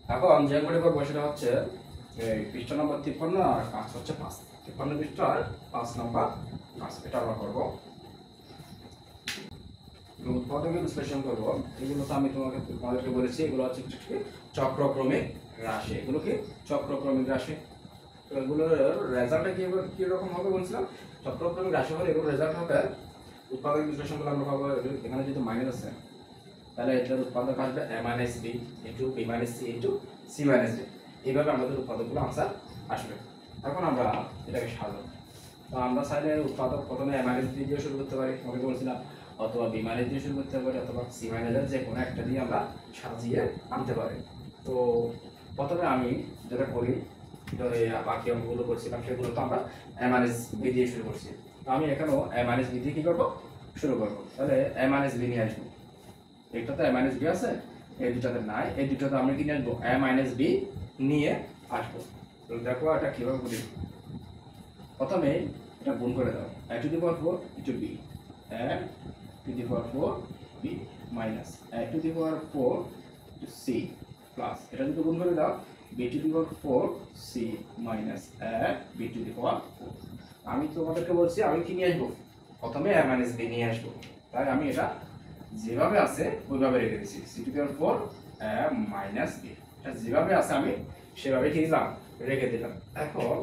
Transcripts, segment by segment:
এখন যে অঙ্কটি করবো সেটা হচ্ছে এই পৃষ্ঠা নম্বর 53 আর কাজ হচ্ছে 5। 53 পৃষ্ঠার 5 নম্বর কাজ, এটা আমরা করবো। উৎপাদকের বিশ্লেষণ করবো। এগুলো তো আমি তোমাদেরকে বলেছি, এগুলো হচ্ছে চক্রক্রমিক রাশি। এগুলো কি চক্রক্রমিক রাশি। তো এগুলোর রেজাল্টটা কিরকম হবে বলছিলাম, চক্রক্রমিক রাশি হলে এগুলোর রেজাল্ট হবে, উৎপাদক বিশ্লেষণ করলে আমরা পাবো এখানে যেহেতু মাইনাস আছে তাহলে এটার উৎপাদক আসবে a minus B into B minus C into C minus D. এইভাবে আমাদের উৎপাদকগুলো আনসার আসবে। এখন আমরা এটাকে সাজাবো। তো আমরা চাইলে উৎপাদক প্রথমে a মাইনাস বি দিয়ে শুরু করতে পারি, আমি বলছিলাম, অথবা বি মাইনাস দিয়ে শুরু করতে পারি, অথবা সি মাইনাসের যে কোনো একটা দিয়ে আমরা সাজিয়ে আনতে পারি। তো প্রথমে আমি যেটা করি, তো বাকি অঙ্কগুলো করছিলাম সেগুলো তো আমরা a মাইনাস বি দিয়ে শুরু করছি। তো আমি এখানেও a মাইনাস বি দিয়ে কী করবো, শুরু করবো। তাহলে a মাইনাস বি নিয়ে আসবো। এটাতে a মাইনাস বি আছে, এই দুটাতে নাই, এই দুটাতে আমরা কি নিয়ে আসবো, a মাইনাস বি নিয়ে আসবো। তো দেখো এটা কীভাবে করি। প্রথমে এটা গুণ করে দাও, a to the power 4 into b, a to the power 4 b minus a to the power 4 to c plus এটা যদি গুণ করে দাও b to the power 4 c minus a b to the power 4। আমি তোমাদেরকে বলছি আমি কি নিয়ে আসবো, প্রথমে a মাইনাস b নিয়ে আসবো। তাই আমি এটা যেভাবে আছে ওইভাবে রেখে দিচ্ছি, C to the power 4 a minus b, এটা যেভাবে আছে আমি সেভাবে কি দিলাম, রেখে দিলাম। এখন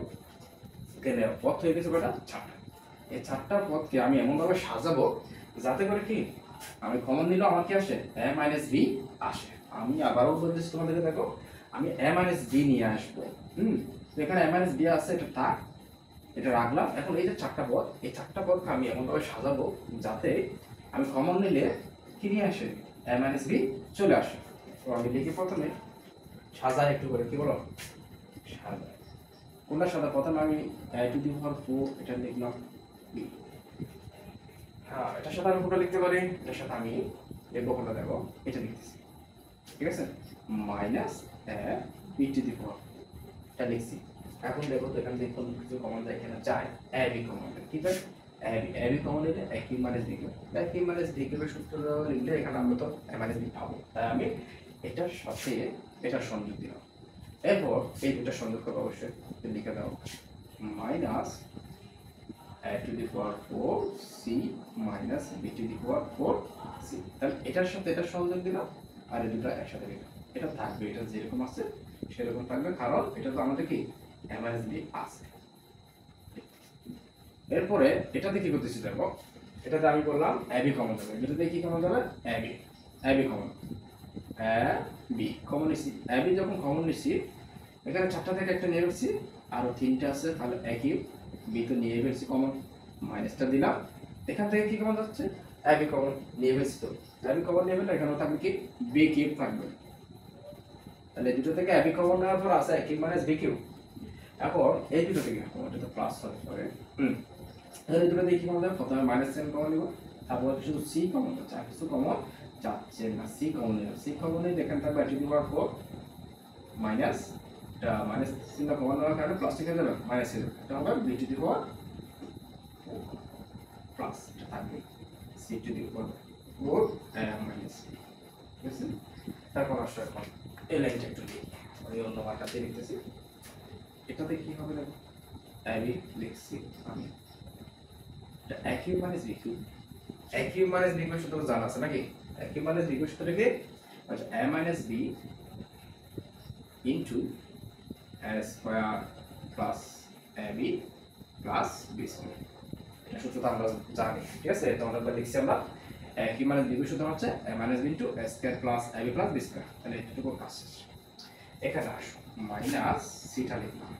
এখানে পথ হয়ে গেছে কয়টা, 4টা। এই 4টা পথকে আমি এমনভাবে সাজাবো যাতে করে কি আমি কমন নিলেও আমার কি আসে, a মাইনাস বি আসে। আমি আবারও বলতেছি তোমাদেরকে, দেখো আমি a মাইনাস বি নিয়ে আসবো। তো এখানে a মাইনাস বি আছে, এটা থাক, এটা রাখলাম। এখন এই যে 4টা পদ, এই 4টা পদকে আমি এমনভাবে সাজাবো যাতে আমি কমন নিলে কি নিয়ে আসে, a মাইনাস বি চলে আসে। তো আমি লিখি প্রথমে সাজায় একটু করে, কি বলো সাজায়, কোনটা সাদা, প্রথমে আমি a টু দি পাওয়ার 4 এটা লিখলাম বি। হ্যাঁ, এটার সাথে আমি কোনটা লিখতে পারি, এটার সাথে আমি লিখবো কোনটা, দেখো এটা লিখতেছি, ঠিক আছে, minus a b to the power, এটা লিখছি। এখন দেখো তো এখান থেকে কোনো কিছু কমন যায় কিনা, যায় a বি কমন, কি যায় a বি কমন নিলে a cube minus b cube, a cube minus b কিউবের সূত্র লিখলে এখানে আমরা তো a মাইনাস b পাবো। তাই আমি এটার সাথে এটার সংযোগ দিলাম। এরপর এই দুটো সংযোগ করবো, অবশ্যই লিখে দাও minus a to the power 4 c minus b to the power 4 c। তাহলে এটার সাথে এটার সংযোগ দিলাম আর এই দুটো একসাথে দিলাম। এটা থাকবে, এটা যেরকম আছে সেরকম থাকবে, কারণ এটা তো আমাদের কি a মাইনাস b আছে। এরপরে এটাতে কি করতেছি দেখো, এটাতে আমি বললাম a b কমন যাবে, এটাতে কি কমন যাবে, a b common, a b common নিচ্ছি। a b যখন কমন নিচ্ছি, এখানে 4টা থেকে একটা নিয়ে ফেলছি, আরো 3টা আছে, তাহলে a কিউব, b তো নিয়ে ফেলছি কমন, মাইনাসটা দিলাম। এখান থেকে কি কমন যাচ্ছে, a b কমন নিয়ে ফেলছি, তো a b কমন নিয়ে ফেললে এখানে থাকবে কি b কিউব থাকবে। তাহলে এই দুটো থেকে a b কমন নেওয়ার পর আছে a cube minus b cube. এখন এই দুটো থেকে এটা তো প্লাস হবে পরে, তাহলে এই দুটো থেকে কি কমন যাবে, প্রথমে মাইনাস সাইন কমন নিব, তারপর শুধু c কমন যাচ্ছে, আর কিছু কমন যাচ্ছে না, c কমন নিলাম। c কমন নিলে এখানে থাকবে a to the power 4 minus, এটা মাইনাস চিহ্ন কমন নেওয়ার কারণে প্লাস হয়ে যাবে, মাইনাস হয়ে যাবে, এটা হবে b to the power plus, এটা থাকবে c two the power 4 minus, ঠিক আছে। তারপর আসলে এখন এই লাইনটা একটু লিখি, আমি অন্য মার্কাতে লিখতেছি। এটাতে কি হবে দেখো, a b লিখছি আমি, এটা a cube minus b cube, a cube minus b cube সূত্র জানা আছে নাকি, a cube minus b cube সূত্র কি, আচ্ছা a minus b into a square plus ab plus b square, এটা সূত্রটা আমরা জানি, ঠিক আছে। তো আমরা লিখছি আমরা a cube minus b cube সূত্র হচ্ছে a minus b into a square plus ab plus b square. তাহলে এটুকু কাজ শেষ। এখানে আসো মাইনাস সিটা লিখলাম।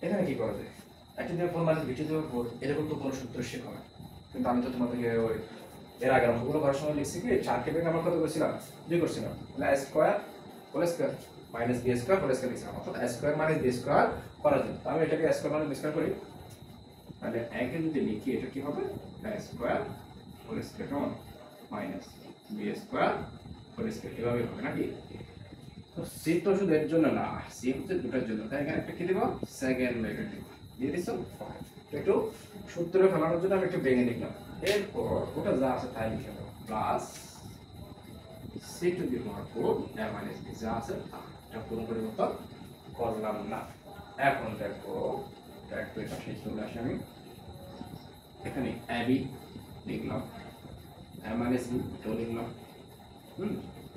এখানে কি করা যায়, a to the power 4 minus b to the power 4, এরকম তো কোনো সূত্র শেখা হয়, কিন্তু আমি তো তোমাদেরকে ওই এর আগের অঙ্কগুলো করার সময় লিখছি কি 4 কে ভেঙে আমরা কত করেছিলাম, 2 করছিলাম। তাহলে a square whole square minus b square whole square লিখছিলাম, অর্থাৎ a square minus b square করা যায়। তো আমি এটাকে a square minus b square করি, তাহলে a কে যদি লিখি এটা কি হবে, a স্কয়ার হোল স্কয়ার সমান minus b square whole square, এভাবে হবে নাকি। তো c তো শুধু এর জন্য না, c হচ্ছে দুটোর জন্য, তাই এখানে একটা কি দেব, সেকেন্ড ব্র্যাকেট দেব, দিয়ে দিছো। একটু সূত্র ফেলানোর জন্য আমি একটু ভেঙে নিলাম। এরপর ওটা যা আছে তাই লিখে দাও, plus c two the power 4 a minus b যা আছে তা। এটা কোনো পরিবর্তন করলাম না। এখন দেখো একটু এটা শেষ চলে আসে, আমি এখানে এবি লিখলাম, মাইনাস বি এটাও লিখলাম,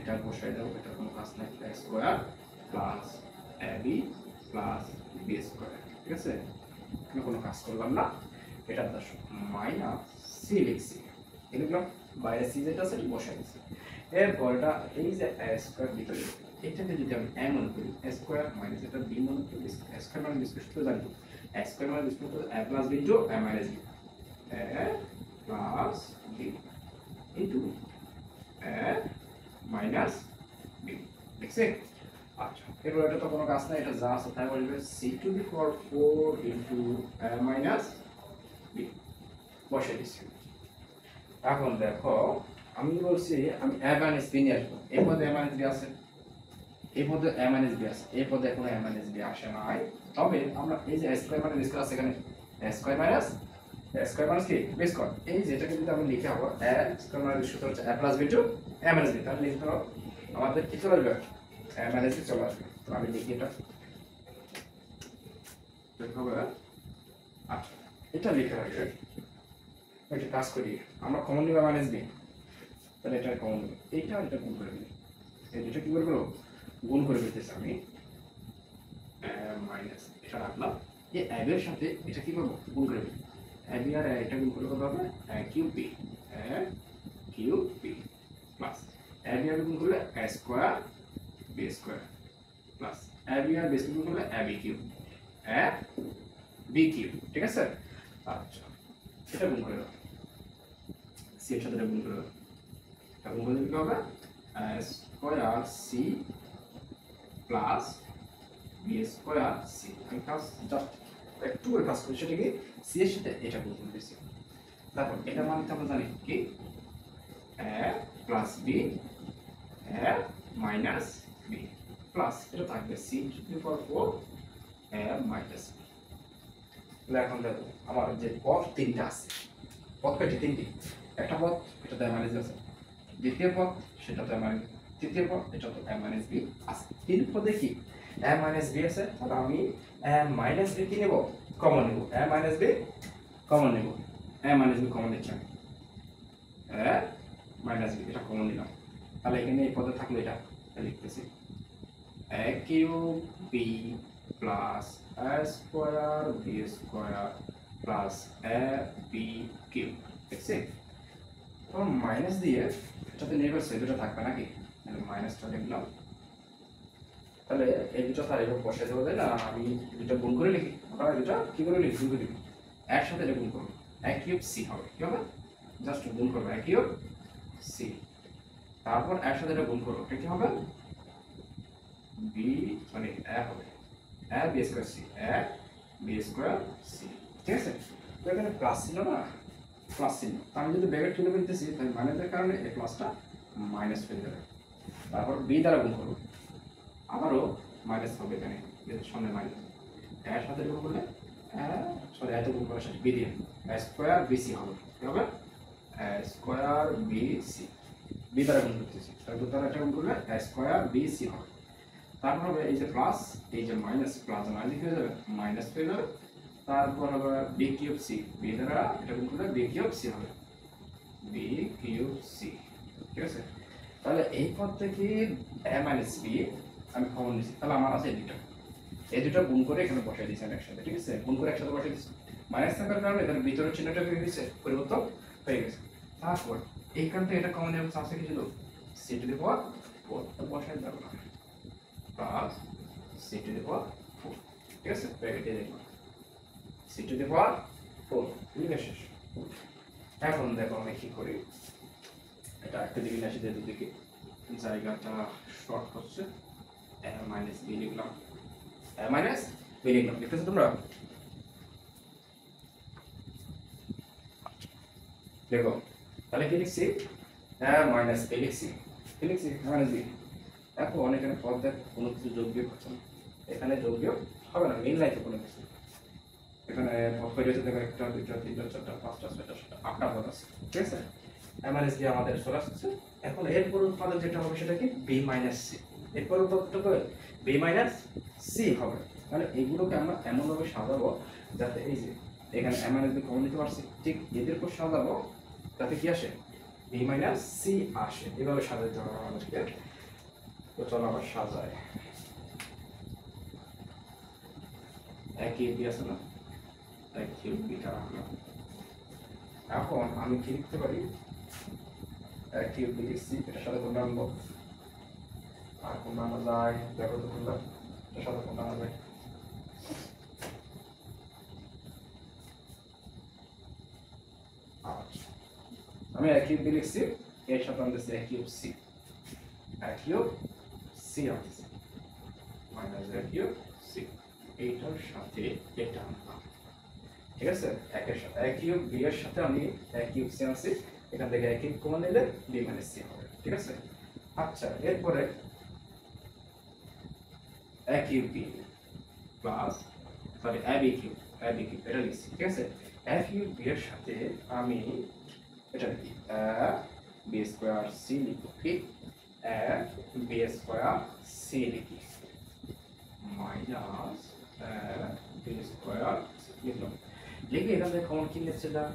এটা বসাই দাও, এটা কোনো কাজ নাই, square plus AB plus B square, ঠিক আছে, এখানে কোনো কাজ করলাম না। এটা মাইনাস সি লিখছি, লিখলাম, বাইরে সি যেটা আছে এটা বসাই দিচ্ছি। এরপর এটা এই যে স্কোয়ার ভিতরে এটাকে যদি আমি এ মনে করি, স্কোয়ার মাইনাস এটা বি মনে করি, স্কোয়ার মানে বি স্কোয়ার জানি, স্কোয়ার মানে B square A plus B into A minus B, A plus B into A minus B, দেখছে? আচ্ছা, এরপর এটা তো কোনো কাজ নাই, এটা যা আছে তাই বলবে, C to the power 4 into A minus B বসাই দিচ্ছি। এখন দেখো আমি বলছি আমি এ মাইনাস বি নিয়ে আসবো, এই পদে এ মাইনাস বি আছে, এই পদে এ মাইনাস বি আছে, এই পদে এখনো এ মাইনাস বি আসে নাই। তবে আমরা এই যে স্কয়ার মাইনাস স্কয়ার আছে এখানে, স্কয়ার মাইনাস কি বি স্কয়ার, এই যেটাকে যদি আমি লিখে হবো এ স্কয়ার মাইনাস সূত্র হচ্ছে এ প্লাস বি টু এ মাইনাস বি, তাহলে লিখতে হবে আমাদের কি চলে আসবে, এ মাইনাস বি চলে আসবে। তো আমি লিখি এটা লিখতে হবে। আচ্ছা, এটা লিখে রাখবে, একটা কাজ করি, আমরা কমন নিব মাইনাস বি, তাহলে এটা কমন নেব, এইটা এটা গুণ করে দিই, এই দুটো কি করবো গুণ করে দিতেছি আমি, মাইনাস এটা রাখলাম, এই এর সাথে এটা কি করবো গুণ করে দিই, এবি আর এটা গুণ করে কত হবে cube b, cube b plus a b আর গুণ করলে a square b square plus a b আর বি গুণ করলে a b cube a b cube, ঠিক আছে? আচ্ছা, এটা গুণ করে দাও, সি এর সাথে গুণ করে দাও, গুণ করে দিলে কি হবে square C plus B square C. আমি কাজ জাস্ট একটু করে কাজ করি, সেটা কি সি এর সাথে এটা গুণ করতেছি, তারপর এটা মানে তো আমরা জানি কি A plus B A minus B plus এটা থাকবে C to the power 4 A minus B. তাহলে এখন দেখো আমার যে পদ তিনটা আছে, পদ কয়টি? তিনটি। একটা পদ এটা দেয় মাইনাস আছে, দ্বিতীয় পদ সেটা দেয় মাইনাস, তৃতীয় পদ এটা তো এ মাইনাস বি আছে। তিন পদে কি এ মাইনাস বি আছে, তাহলে আমি এ মাইনাস বি কি নেব কমন নেব, এ মাইনাস বি কমন নেব, এ মাইনাস বি কমন নিচ্ছি আমি, এ মাইনাস বি এটা কমন নিলাম, তাহলে এখানে এই পদে থাকলো এটা লিখতেছি এ cube b plus A square b square plus a b cube, দেখছি? তখন মাইনাস দিয়ে এটাতে নির্ভর দুটো থাকবে নাকি, মাইনাসটা লিখলাম, তাহলে এই দুটো তার এভাবে বসে দেওয়া যায় না, আমি দুটো গুণ করে লিখি, আমরা দুটো কি করে লিখি গুণ করে লিখি, একসাথে এটা গুণ করবো, এ কিউব সি হবে, কি হবে জাস্ট গুণ করবো এ কিউব সি, তারপর একসাথে এটা গুণ করবো, এটা কি হবে বি মানে এ হবে A B square C, A B square C, ঠিক আছে? তো এখানে প্লাস ছিল না, প্লাস চিহ্ন, আমি যদি ব্র্যাকেট তুলে ফেলতেছি তাহলে মাইনাসের কারণে এই প্লাসটা মাইনাস হয়ে যাবে, তারপর বি দ্বারা গুণ করবো, আবারও মাইনাস হবে এখানে, সামনে মাইনাস, এর সাথে গুণ করলে সরি এত গুণ করার সাথে বি দিয়ে স্কয়ার বিসি হবে, কি হবে স্কয়ার বিসি, বি দ্বারা গুণ করতেছি, তারপর দ্বারা এটা গুণ করলে স্কয়ার বিসি হবে, তারপর হবে এই যে প্লাস এই যে মাইনাস, প্লাস মাইনাস হয়ে যাবে মাইনাস হয়ে যাবে, তারপর হবে বি কিউব সি, বি দ্বারা এটা গুণ করলে বি কিউব সি হবে, বি কিউব সি, ঠিক আছে? তাহলে এই পদ থেকে এ মাইনাস বি আমি কমন নিচ্ছি, তাহলে আমার আছে এই দুটো গুণ করে এখানে বসাই দিয়েছি একসাথে, ঠিক আছে? গুণ করে একসাথে বসাই দিচ্ছি, মাইনাস থাকার কারণে এখানে ভিতরের চিহ্নটা হয়ে গেছে, পরিবর্তন হয়ে গেছে। তারপর এইখান থেকে এটা কমন নেওয়ার চান্স কি ছিল, সি টু দি পাওয়ার 4 বসাই দেবো না, plus c to the power 4, ঠিক আছে? ব্র্যাকেটে দেখো সি টু দি পাওয়ার 4 লিখে শেষ। এখন দেখো আমি কি করি, এটা একটা দিকে নিয়ে আসি, যে দুদিকে জায়গাটা শর্ট হচ্ছে, এ মাইনাস বি লিখলাম, এ মাইনাস বি লিখলাম, লিখতেছো তোমরা? দেখো তাহলে কি লিখছি, এ মাইনাস বি লিখছি, কি লিখছি এ মাইনাস বি। এখন এখানে পদ দেখ কোনো কিছু যোগ বিয়োগ হচ্ছে না, এখানে যোগ বিয়োগ হবে না, মিল নাই তো কোনো কিছু, এখানে পদ কয়টা আছে দেখো, একটা দুইটা তিনটা চারটা পাঁচটা ছয়টা সাতটা আটটা পদ আছে, ঠিক আছে? এ মাইনাস বি আমাদের চলে আসছে। এখন এরপর উৎপাদক যেটা হবে সেটা কি বি মাইনাস সি, এরপর কতটুকু বি মাইনাস সি হবে। মানে এগুলোকে আমরা এমনভাবে সাজাবো যাতে এই যে এখানে এম মাইনাস বি কমন নিতে পারছি, ঠিক এদের উপর সাজাবো যাতে কি আসে বি মাইনাস সি আসে। এভাবে সাজাতে হবে আমাদেরকে। তো চলো আবার সাজাই। একই বি আছে না, একই বিটা রাখলাম। এখন আমি কি লিখতে পারি, একই বি লিখছি, এটার সাথে কোনটা আনবো, আর কোনটা আনা যায় দেখো তো, কোনটা এটার সাথে কোনটা আনা যায়। আচ্ছা, আমি একই বি লিখছি, এর সাথে আনতেছি একই সি, একই সি আনতেছি মাইনাস একই সি, এইটার সাথে এটা আনলাম। ঠিক আছে, একের সাথে এক কিউব বি এর সাথে আমি এক কিউব সি আনছি, এখান থেকে এক কিউব কমন নিলে বি মাইনাস সি হবে। ঠিক আছে, আচ্ছা এরপরে এক কিউব বি প্লাস সরি এ বি কিউব এটা লিখছি। ঠিক আছে, এক কিউব বি এর সাথে আমি এটা লিখি বি স্কোয়ার সি লিখি, কি বি স্কোয়ার সি লিখি মাইনাস বি স্কোয়ার লিখলাম। লিখে এখান থেকে কমন কি নিচ্ছিলাম,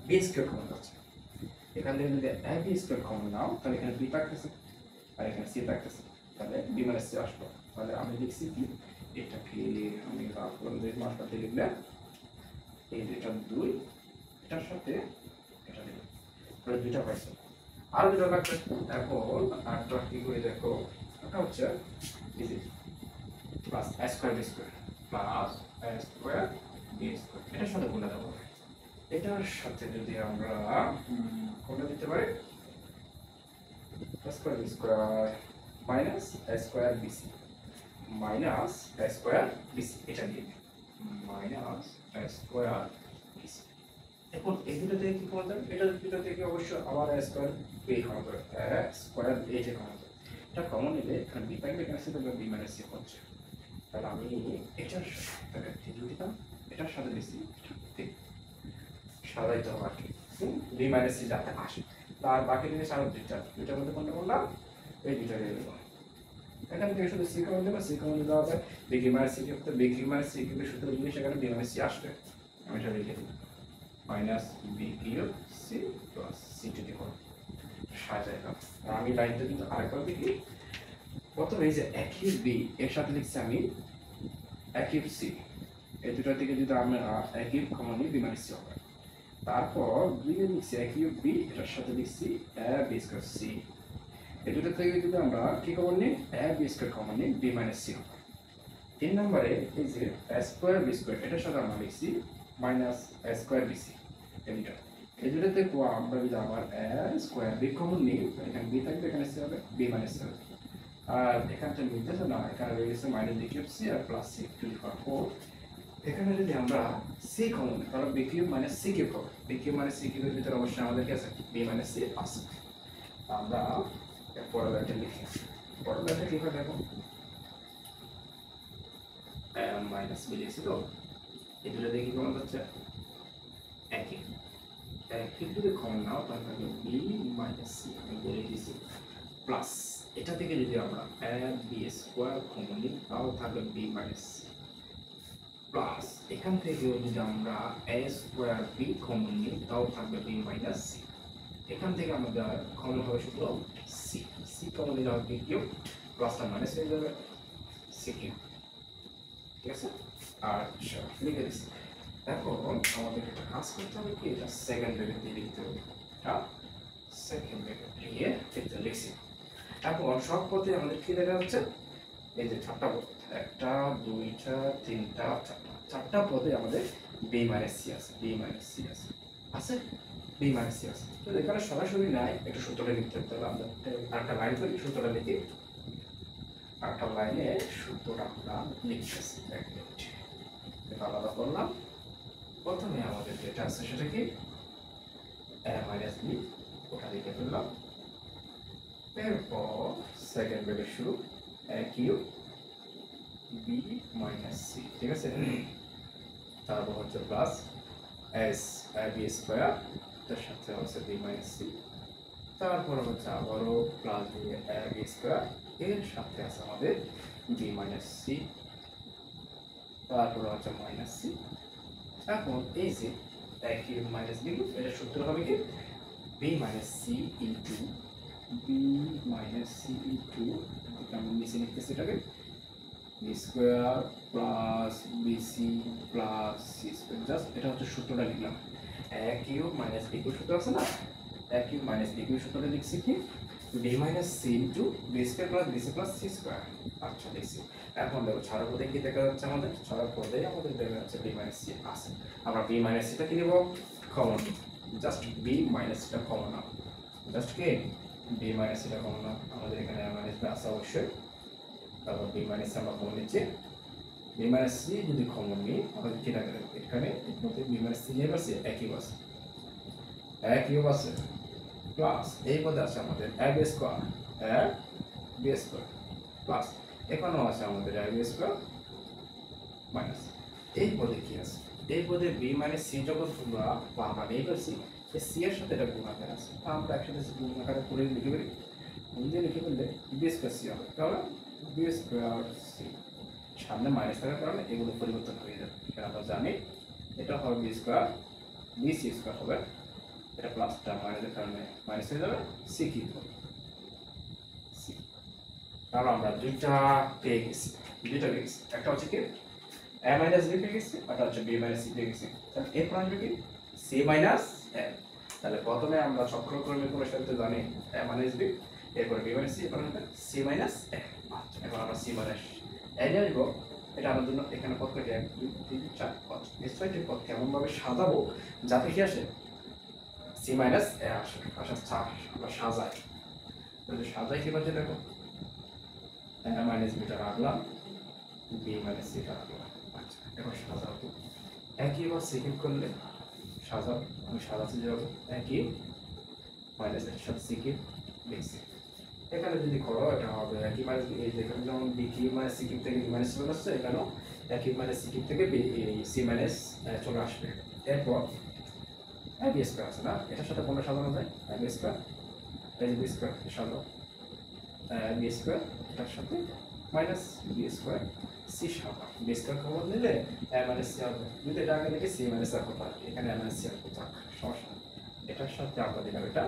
বি স্কোয়ার কমন যাচ্ছে। এখান থেকে যদি বি স্কোয়ার কমন নাও তাহলে এখানে বি থাকতেছে আর এখানে সি থাকতেছে, তাহলে বি মাইনাস সি আসলো। তাহলে আমি লিখছি কি, এটাকে আমি রাখলাম যে মাত্রাতে লিখলে এই দুইটা দুই, এটার সাথে এটা লিখলাম, তাহলে দুইটা পাইছো। আর দুটো লাগবে। এখন আরটা কি করে দেখো, এটা হচ্ছে প্লাস এ স্কোয়ার বি স্কোয়ার প্লাস এ স্কোয়ার বি স্কোয়ার, এটার সাথে গুণা দেবো। এটার সাথে যদি আমরা কোনটা দিতে পারি, এ স্কোয়ার বি স্কোয়ার মাইনাস এ স্কোয়ার বিসি মাইনাস এ স্কোয়ার বিসি, এটা দিয়ে মাইনাস এ স্কোয়ার বিসি। এখন এই দুটো থেকে কি করা যাবে, এটা দুটো থেকে অবশ্য আবার এ স্কোয়ার বি করা যাবে, এ স্কোয়ার এই যে করা যাবে। এটা কমন নিলে এখানে বি পাইলে এখানে সেটা বি মাইনাস সি হচ্ছে। তাহলে আমি এটার সাথে দিতাম, এটার সাথে দিছি, সাজাইতে হবে আর কি, বি মাইনাস সি যাতে আসে। আর বাকি জিনিস আরো দুইটার মধ্যে কোনটা করলাম, এই দুইটা দিয়ে দেবো। এখান থেকে শুধু সি কমন দেবো, সি কমন দেওয়া হবে B cube minus C cube, B cube minus C কিউবের সূত্র জিনিস এখানে বি মাইনাস সি আসবে। আমি এটা লিখে দিই minus b cube c plus c to the power, সাজাইলাম। আর আমি লাইনটা কিন্তু আরেকবার দেখি, প্রথমে এই যে এ কিউব বি এর সাথে লিখছি আমি এ কিউব সি, এই দুটো থেকে যদি আমরা এ কিউব কমন নিই বি মাইনাস সি হবে। তারপর দুইয়ে লিখছি এ কিউব বি, এটার সাথে লিখছি এ বি স্কয়ার সি, এই দুটো থেকে যদি আমরা কি কমন নিই এ বি স্কয়ার কমন নিই বি মাইনাস সি হবে। 3 নম্বরে এই যে এ স্কয়ার বি স্কয়ার, এটার সাথে আমরা লিখছি মাইনাস এ স্কয়ার বি সি, এই দুটো থেকে আমরা যদি আবার এ স্কয়ার বি কমন নিই, এখানে বি থাকবে এখানে সি হবে, বি মাইনাস সি হবে। আর এখানটা নিতেছে না, এখানে রয়ে গেছে মাইনাস বি কিউব সি আর plus c to the power 4। এখানে যদি আমরা সি কমন নিই তাহলে b cube minus C cube হবে, বি কিউব মাইনাস সি কিউবের ভিতরে অবশ্যই আমাদের কি আছে বি মাইনাস সি আছে। আমরা পরের লাইনটা লিখি, পরের লাইনটা কি হয় দেখো, মাইনাস বি লিখছি তো, এই দুটো দিয়ে কি কমন যাচ্ছে একই, একই যদি কমন নাও তাহলে থাকবে বি মাইনাস সি, আমি বলে দিয়েছি প্লাস এটা থেকে যদি আমরা এ বি স্কোয়ার কমন নিই তাও থাকবে বি মাইনাস সি প্লাস এখান থেকে যদি আমরা এ স্কোয়ার বি কমন নিই তাও থাকবে বি মাইনাস সি। এখান থেকে আমাদের কমন হবে শুধু সি, সি কমন নিলে হবে বি কিউব প্লাসটা মাইনাস হয়ে যাবে সি কিউব। ঠিক আছে, আচ্ছা লিখে দিচ্ছি। এখন আমাদের একটা কাজ করতে হবে কি, এটা সেকেন্ড ব্র্যাকেট দিয়ে লিখতে হবে, এটা সেকেন্ড ব্র্যাকেট দিয়ে এটা লিখছি। এখন সব পথে আমাদের কি দেখা যাচ্ছে, এই যে চারটা পথ, একটা দুইটা তিনটা চারটা পদে আমাদের বি মাইনাস সি আছে, বি মাইনাস সি আছে, আছে বি মাইনাস সি আছে। তো এখানে সরাসরি নাই, একটু সূত্রটা লিখতে হবে। তাহলে আমরা আরেকটা লাইন করি, সূত্রটা লিখি, আরেকটা লাইনে সূত্রটা আমরা লিখতেছি, এক মিনিট এটা আলাদা করলাম। প্রথমে আমাদের যেটা আছে সেটা কি এ মাইনাস বি, ওটা লিখে ফেললাম। এরপর সেকেন্ড ব্র্যাকেট শুরু এ কিউব বি মাইনাস সি, ঠিক আছে, তারপর হচ্ছে প্লাস এস বি স্কোয়ার, তার সাথে হচ্ছে বি মাইনাস সি, তারপর হচ্ছে আবারও প্লাস বি স্কোয়ার, এর সাথে আছে আমাদের বি মাইনাস সি, তারপর হচ্ছে মাইনাস সি। এখন এই যে A cube minus B cube, এটা সূত্র হবে কি B minus C into B minus C into, আমি নিচে লিখতেছি এটাকে B square plus BC plus C square. Just এটা হচ্ছে সূত্রটা লিখলাম, A cube minus B cube সূত্র আছে না, A cube minus B cube সূত্রটা লিখছি কি B minus C into B square plus BC plus C square. আচ্ছা লিখছি। এখন দেখো ছাড়ার পদে কি দেখা যাচ্ছে, আমাদের ছাড়ার পদে আমাদের দেখা যাচ্ছে বি মাইনাস সি আছে। আমরা বি মাইনাস সিটা কি নেব, কমন, জাস্ট বি মাইনাস সিটা কমন নাও, জাস্ট কি বি মাইনাস সিটা কমন নাও। আমাদের এখানে মাইনাস বি আছে অবশ্যই, তারপর বি মাইনাস আমরা কমন নিচ্ছি, বি মাইনাস সি যদি কমন নিই আমাদের কি থাকে এখানে মধ্যে বি মাইনাস সি নিয়ে পাচ্ছি একই আছে, একই আছে প্লাস এই পদে আছে আমাদের এ বি স্কোয়ার, এ বি স্কোয়ার প্লাস এখানেও আছে আমাদের এ বি স্কোয়ার মাইনাস এই পদে কি আছে, এই পদে বি মাইনাস সি যখন তোমরা বা আমরা নিয়ে পাচ্ছি সি এর সাথে এটা গুণ আকারে আছে, আমরা একসাথে গুণ আকারে করে লিখে ফেলি, লিখে ফেললে বি স্কোয়ার সি হবে, তাহলে বি স্কোয়ার সি সামনে মাইনাস থাকার কারণে এগুলো পরিবর্তন হয়ে যাবে, সেটা আমরা জানি। এটা হবে B square, B C square হবে, এটা প্লাসটা মাইনাসের কারণে মাইনাস হয়ে যাবে, সি কি হবে সি। তাহলে আমরা দুইটা পেয়ে গেছি, দুইটা পেয়ে গেছি, একটা হচ্ছে কি এ মাইনাস বি পেয়ে গেছি, একটা হচ্ছে বি মাইনাস সি পেয়ে গেছি। তাহলে এরপর আসবে কি সি মাইনাস এ। তাহলে প্রথমে আমরা চক্রক্রমিক অনুসারে জানি এ মাইনাস বি, এরপর বি মাইনাস সি, এরপর সি মাইনাস এ। আচ্ছা এখন আমরা সি মাইনাস এ নিয়ে আসবো। এটা আমার জন্য এখানে পদ কয়টি, 1 2 3 4 5, নিশ্চয়ই পদ কেমনভাবে সাজাবো যাতে কি আসে সি মাইনাস এ আসে, আসার চার আমরা সাজাই, যদি সাজাই কি পাচ্ছি দেখো এ মাইনাস বিটা রাখলাম, বি মাইনাস সিটা রাখলাম। আচ্ছা এখন সাজাও তো একই বার সেকেন্ড করলে সাজাও, আমি সাজাচ্ছি যেভাবে একই মাইনাস এর সাথে সি কিউব লিখছি, এখানে যদি করো এটা হবে একই মাইনাস এই যেখানে যেমন B cube minus C cube থেকে বি মাইনাস চলে আসছে, এখানেও একই মাইনাস সি কিউব থেকে সি মাইনাস চলে আসবে। এরপর এ বি স্কোয়ার আছে না, এটার সাথে কোনটা সাজানো যায়, এ বি স্কোয়ার, এই যে বি স্কোয়ার সাজাও, বি স্কোয়ার এটার সাথে মাইনাস বি স্কোয়ার সি সাজা, বি স্কোয়ার খবর নিলে এ মাইনাস সি হবে, যদি এটা আগে লিখে সি মাইনাস আর হতো, এখানে এ মাইনাস সি আর হতো, সমস্যা নেই। এটার সাথে আমরা দিলাম এটা,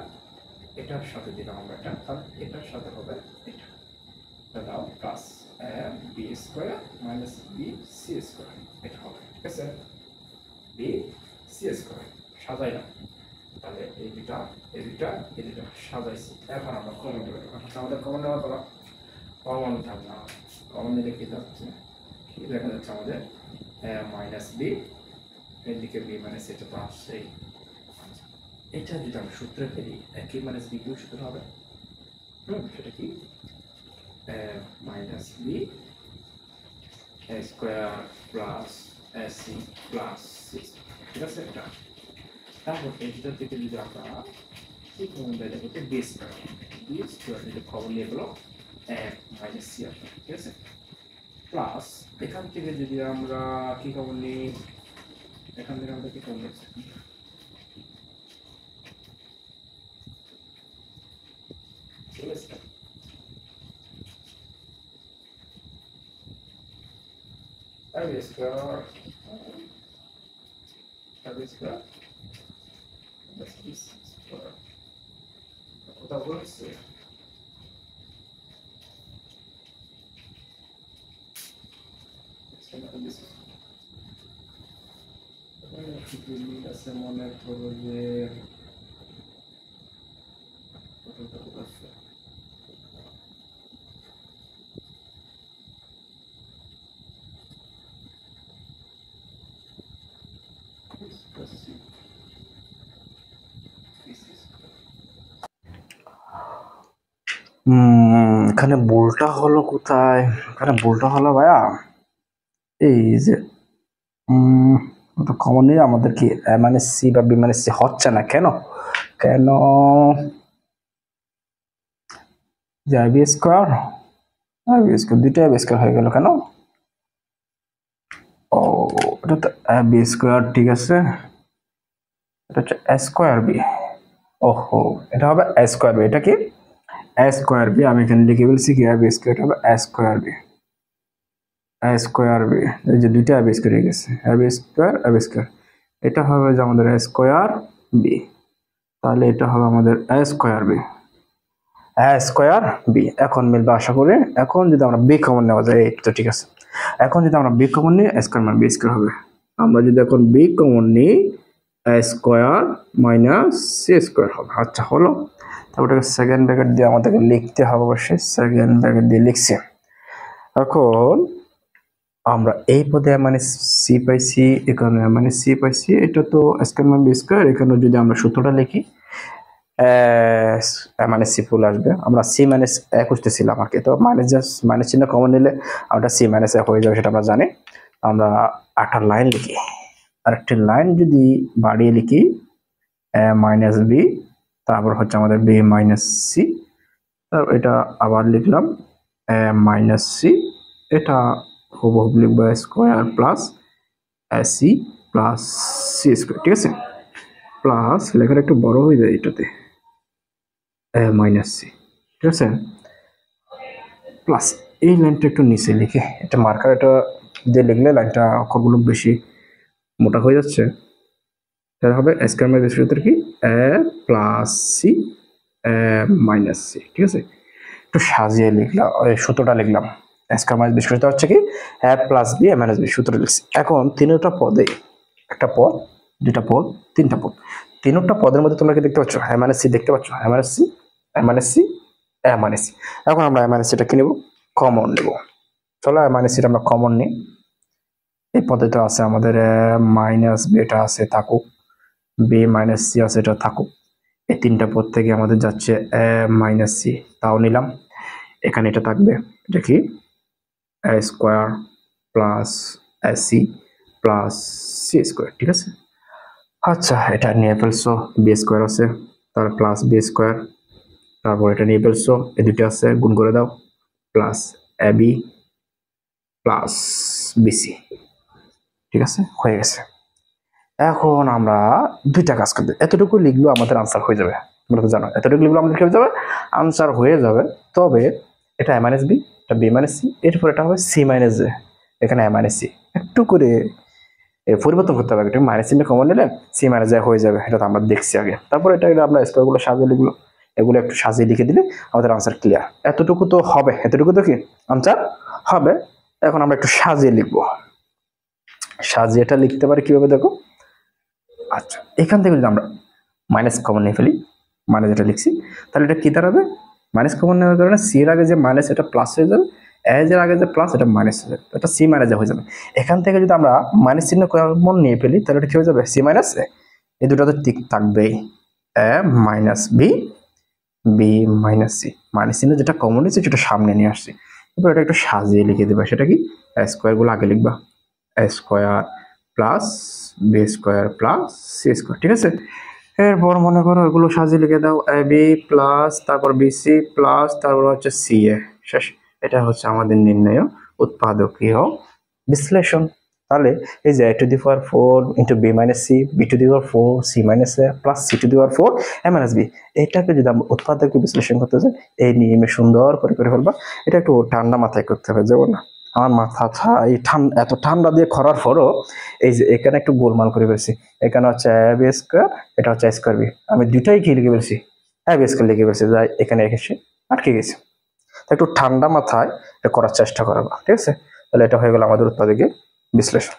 এটার সাথে দিলাম আমরা এটা, আর এটার সাথে হবে এটা দাও plus a b square minus b C square, এটা হবে ঠিক আছে, বি সি স্কোয়ার সাজাইলাম। তাহলে এই দুটা সাজাইছি, এখন আমরা কমন নেব, আমাদের কমন নেওয়ার পর কমন থাকবে না, কমন নিলে কি যাচ্ছে, কি দেখা যাচ্ছে আমাদের মাইনাস বি, এদিকে বি মাইনাস, এটা তো আসছেই। এটা যদি আমি সূত্রে ফেলি একই মাইনাস বি কিউ সূত্র হবে, সেটা কি minus B square plus C plus six, ঠিক আছে এটা। তারপর এইটা থেকে যদি আমরা কি কমন দেয় দেখো বি স্কোয়ার যদি খবর নিয়ে গেলো মাইনাস সি আসবে, ঠিক আছে, প্লাস এখান থেকে যদি আমরা কি কমন নিই, এখান থেকে আমরা কি কমন নিচ্ছি কোথাও বলছে মনে করো যে এখানে ভুলটা হলো কোথায়, এখানে ভুলটা হলো ভাইয়া এই যে কমন নিয়ে আমাদের কি এ মাইনাস সি বা বি মাইনাস সি হচ্ছে না, কেন কেন যে বি স্কোয়ার দুইটা বি স্কোয়ার হয়ে গেল কেন, ও এটা তো বি স্কোয়ার, ঠিক আছে, এটা হচ্ছে স্কোয়ার বি, ওহো, এটা হবে এ স্কোয়ার বি। এটা কি এ স্কোয়ার বি, আমি এখানে লিখে বলছি কি এ বি স্কোয়ার হবে এ স্কোয়ার বি। এ স্কোয়ার বি, এই যে দুইটা এ বি স্কোয়ার হয়ে গেছে, এ বি স্কোয়ার এ বি স্কোয়ার। এটা হবে যে আমাদের এ স্কোয়ার বি, তাহলে এটা হবে আমাদের এ স্কোয়ার বি, এ স্কোয়ার বি। এখন মিলবে আশা করি। এখন যদি আমরা বি কমন নেওয়া যায়, এই তো ঠিক আছে। এখন যদি আমরা বি কমন নিই, স্কোয়ার মানে বি স্কোয়ার হবে। আমরা যদি এখন বি কমন নিই, এ স্কোয়ার মাইনাস সি স্কোয়ার হবে। আচ্ছা হলো। তারপরে সেকেন্ড ব্র্যাকেট দিয়ে আমাদেরকে লিখতে হবে, অবশ্যই সেকেন্ড ব্র্যাকেট দিয়ে লিখছি। এখন আমরা এই পদে মানে সি পাইছি, এখানে মানে সি পাইছি, এটা তো স্কোয়ার মানে বি স্কোয়ার। এখানে যদি আমরা সূত্রটা লিখি, মানে সি ফুল আসবে। আমরা সি মাইনাস এ খুঁজতেছিলাম আর কি, তো মাইনাস জাস্ট মাইনাস চিহ্ন কমন নিলে আমরা সি মাইনাস এ হয়ে যাবে, সেটা আমরা জানি। আমরা একটা লাইন লিখি, আরেকটি লাইন যদি বাড়িয়ে লিখি এ মাইনাস বি, তারপর হচ্ছে আমাদের বি মাইনাস সি, তারপর এটা আবার লিখলাম এ মাইনাস সি। এটা হুবহু লিখবো square plus C plus C square, ঠিক আছে। প্লাস লেখাটা একটু বড় হয়ে যায় এটাতে, মাইনাস সি, ঠিক আছে। প্লাস এই লাইনটা একটু নিচে লিখে, এটা মার্কার এটা দিয়ে লিখলে লাইনটা অক্ষরগুলো বেশি মোটা হয়ে যাচ্ছে। তাহলে হবে স্কোয়ার মাইনাস সূত্র কি A plus C minus C, ঠিক আছে। একটু সাজিয়ে লিখলাম, সূত্রটা লিখলাম। স্কোয়ার মাইনাস বি সূত্র হচ্ছে কি A plus B A minus B, সূত্র লিখছি। এখন তিনটা পদে, একটা পদ, দুটা পদ, তিনটা পদ, তিনটা পদের মধ্যে তোমরা কি দেখতে পাচ্ছ এ মাইনাস সি দেখতে পাচ্ছ, এ মাইনাস সি এ মাইনাস সি এ মাইনাস সি। এখন আমরা এ মাইনাস সিটা কি নেব, কমন নেব। চলো এ মাইনাস সিটা আমরা কমন নিই। এই পদে তো আছে আমাদের মাইনাস বি, এটা আছে থাকুক, বি মাইনাস সি আছে এটা থাকুক। এই তিনটা পদ থেকে আমাদের যাচ্ছে এ মাইনাস সি, তাও নিলাম। এখানে এটা থাকবে, এটা কি a square plus a c plus C square, ঠিক আছে। আচ্ছা এটা নিয়ে ফেলছো, বি স্কোয়ার আছে, তার প্লাস বি স্কোয়ার, তারপর এটা নিয়ে ফেলছো, এই দুটো আছে গুণ করে দাও, plus a B plus BC, ঠিক আছে, হয়ে গেছে। এখন আমরা দুইটা কাজ করতে, এতটুকু লিখলেও আমাদের আনসার হয়ে যাবে। তোমরা তো জানো এতটুকু লিখলেও আমাদের কি হয়ে যাবে, আনসার হয়ে যাবে। তবে এটা এ মাইনাস বি, এটা বি মাইনাস সি, এরপর এটা হবে সি মাইনাস এ, এখানে এ মাইনাস সি, একটু করে পরিবর্তন করতে হবে। একটু মাইনাস চিহ্ন কমন নিলে সি মাইনাস এ হয়ে যাবে, এটা তো আমরা দেখছি আগে। তারপর এটা আমরা স্কোয়ারগুলো সাজিয়ে লিখলো, এগুলো একটু সাজিয়ে লিখে দিলে আমাদের আনসার ক্লিয়ার। এতটুকু তো হবে, এতটুকু তো কি আনসার হবে। এখন আমরা একটু সাজিয়ে লিখবো, সাজিয়ে এটা লিখতে পারি কিভাবে দেখো। আচ্ছা এখান থেকে যদি আমরা মাইনাস কমন নিয়ে ফেলি, মাইনাস যেটা লিখছি, তাহলে এটা কি দাঁড়াবে, মাইনাস কমন নেওয়ার কারণে সি এর আগে যে মাইনাস এটা প্লাস হয়ে যাবে, এজ এর আগে যে প্লাস এটা মাইনাস হয়ে যাবে, এটা সি মাইনাস হয়ে যাবে। এখান থেকে যদি আমরা মাইনাস চিহ্ন কমন নিয়ে ফেলি, তাহলে এটা কি হয়ে যাবে সি মাইনাস এ, এই দুটো তো ঠিক থাকবেই, a minus b b minus c, মাইনাস চিহ্ন যেটা কমন নিয়েছে সেটা সামনে নিয়ে আসছি। এবার এটা একটু সাজিয়ে লিখে দেবা, সেটা কি স্কোয়ার গুলো আগে লিখবা, square plus B square plus C square, ঠিক আছে। এরপর মনে করো এগুলো সাজিয়ে লিখে দাও, এ বি প্লাস তারপর বিসি প্লাস তারপর হচ্ছে সি এ, শেষ। এটা হচ্ছে আমাদের নির্ণয় উৎপাদকীয় বিশ্লেষণ। তাহলে এই যে a to the power 4 into b minus c, b to the power 4 c minus a plus c to the power 4 a minus b, এটাকে যদি আমরা উৎপাদকীয় বিশ্লেষণ করতে যাই, এই নিয়মে সুন্দর করে করে ফেলবা। এটা একটু ঠান্ডা মাথায় করতে হবে, যেমন না আমার মাথা এই এত ঠান্ডা দিয়ে করার পরও এই যে এখানে একটু গোলমাল করে ফেলছি। এখানে হচ্ছে এ বি স্কোয়ার, এটা হচ্ছে স্কোয়ার বি, আমি দুটাই কি লিখে ফেলছি এ বি স্কোয়ার লিখে ফেলছি, যাই এখানে এসে আটকে গেছি। একটু ঠান্ডা মাথায় করার চেষ্টা করবা, ঠিক আছে। তাহলে এটা হয়ে গেল আমাদের উৎপাদকীয় বিশ্লেষণ।